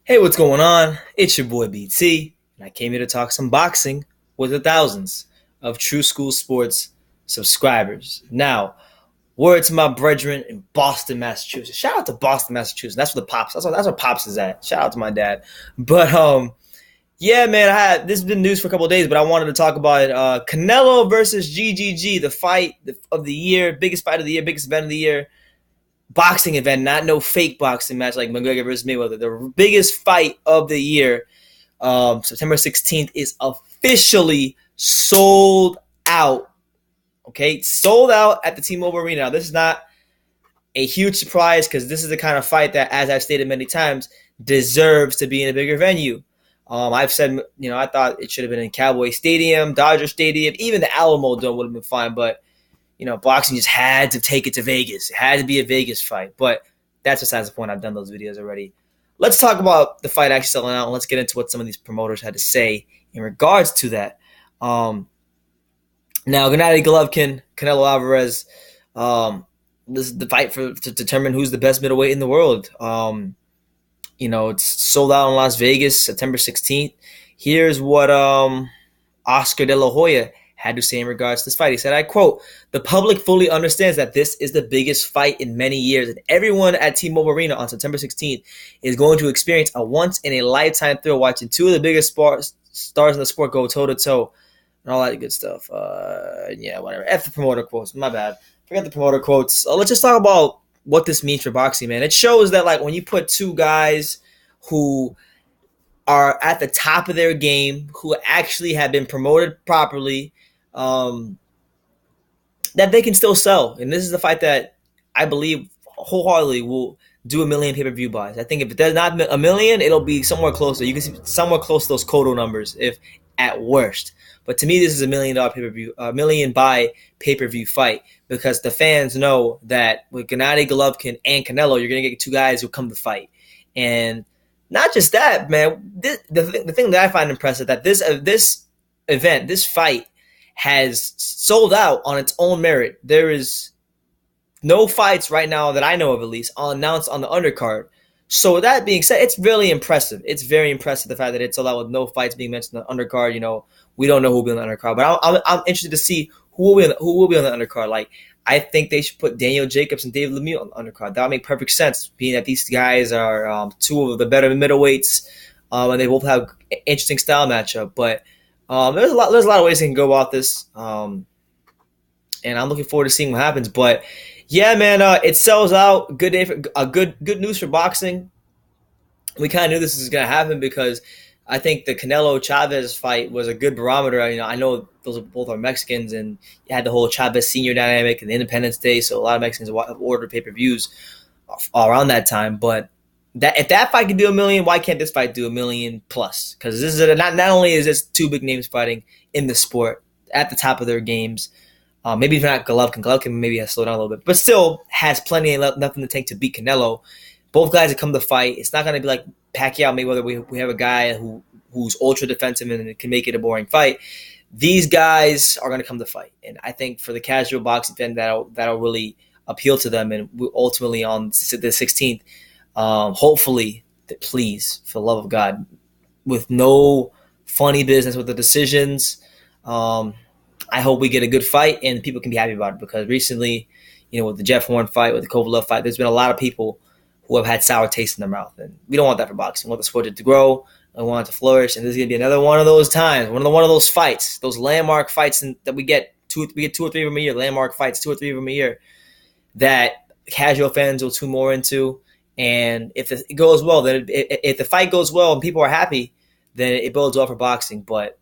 Hey, what's going on? It's your boy BT, and I came here to talk some boxing with the thousands of True School Sports subscribers. Now, word to my brethren in Boston, Massachusetts. Shout out to Boston, Massachusetts. That's where the pops. That's where pops is at. Shout out to my dad. But yeah, man. This has been news for a couple of days, but I wanted to talk about it. Canelo versus GGG, the fight of the year, biggest fight of the year, biggest event of the year. Boxing event, not no fake boxing match like McGregor versus Mayweather. The biggest fight of the year, September 16th, is officially sold out. Okay, sold out at the T-Mobile Arena. Now, this is not a huge surprise because this is the kind of fight that, as I've stated many times, deserves to be in a bigger venue. I've said, I thought it should have been in Cowboy Stadium, Dodger Stadium, even the Alamo Dome would have been fine, but boxing just had to take it to Vegas. It had to be a Vegas fight. But that's besides the point. I've done those videos already. Let's talk about the fight actually selling out, and let's get into what some of these promoters had to say in regards to that. Now, Gennady Golovkin, Canelo Alvarez, this is the fight to determine who's the best middleweight in the world. It's sold out in Las Vegas, September 16th. Here's what Oscar De La Hoya had to say in regards to this fight. He said, I quote, "The public fully understands that this is the biggest fight in many years, and everyone at T-Mobile Arena on September 16th is going to experience a once-in-a-lifetime thrill watching two of the biggest stars in the sport go toe-to-toe," and all that good stuff. Whatever. F the promoter quotes. My bad. Forget the promoter quotes. Let's just talk about what this means for boxing, man. It shows that, when you put two guys who are at the top of their game, who actually have been promoted properly, that they can still sell. And this is the fight that I believe wholeheartedly will do a million pay-per-view buys. I think if it does not a million, it'll be somewhere closer. You can see somewhere close to those Cotto numbers, if at worst. But to me, this is $1 million pay-per-view, $1 million buy pay-per-view fight, because the fans know that with Gennady Golovkin and Canelo, you're going to get two guys who come to fight. And not just that, man. The thing that I find impressive that this event, this fight, has sold out on its own merit. There is no fights right now that I know of, at least, announced on the undercard. So with that being said, it's really impressive. It's very impressive, the fact that it's sold out with no fights being mentioned on the undercard. We don't know who will be on the undercard, but I'm interested to see who will be on the undercard. I think they should put Daniel Jacobs and David Lemieux on the undercard. That would make perfect sense, being that these guys are two of the better middleweights, and they both have an interesting style matchup. But there's a lot of ways they can go about this, and I'm looking forward to seeing what happens. But yeah, man, it sells out. Good day good news for boxing. We kind of knew this was going to happen because I think the Canelo Chavez fight was a good barometer. I know those both are Mexicans, and you had the whole Chavez Senior dynamic and the Independence Day, so a lot of Mexicans have ordered pay-per-views around that time. But if that fight can do $1 million, why can't this fight do $1 million plus? Because this is not only is this two big names fighting in the sport at the top of their games. Maybe if not Golovkin maybe has slowed down a little bit, but still has plenty of nothing to take to beat Canelo. Both guys that come to fight. It's not going to be like Pacquiao, Mayweather. We have a guy who's ultra defensive and can make it a boring fight. These guys are going to come to fight, and I think for the casual boxing fan, that'll really appeal to them. And ultimately on the 16th, hopefully, please, for the love of God, with no funny business with the decisions, I hope we get a good fight and people can be happy about it, because recently, with the Jeff Horn fight, with the Kovalev fight, there's been a lot of people who have had sour taste in their mouth, and we don't want that for boxing. We want the sport to grow, and we want it to flourish, and this is going to be another one of those times, one of those fights, those landmark fights that we get two or three of them a year, landmark fights, 2 or 3 of them a year, that casual fans will tune more into. And if it goes well, then if the fight goes well and people are happy, then it bodes well for boxing. But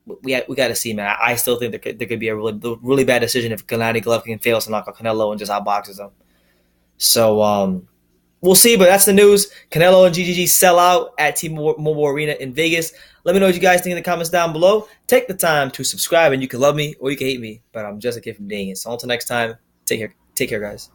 we got to see, man. I still think there could be a really bad decision if Gennady Golovkin fails to knock out Canelo and just outboxes him. So we'll see, but that's the news. Canelo and GGG sell out at T-Mobile Arena in Vegas. Let me know what you guys think in the comments down below. Take the time to subscribe, and you can love me or you can hate me, but I'm just a kid from Dang It. So until next time, take care, guys.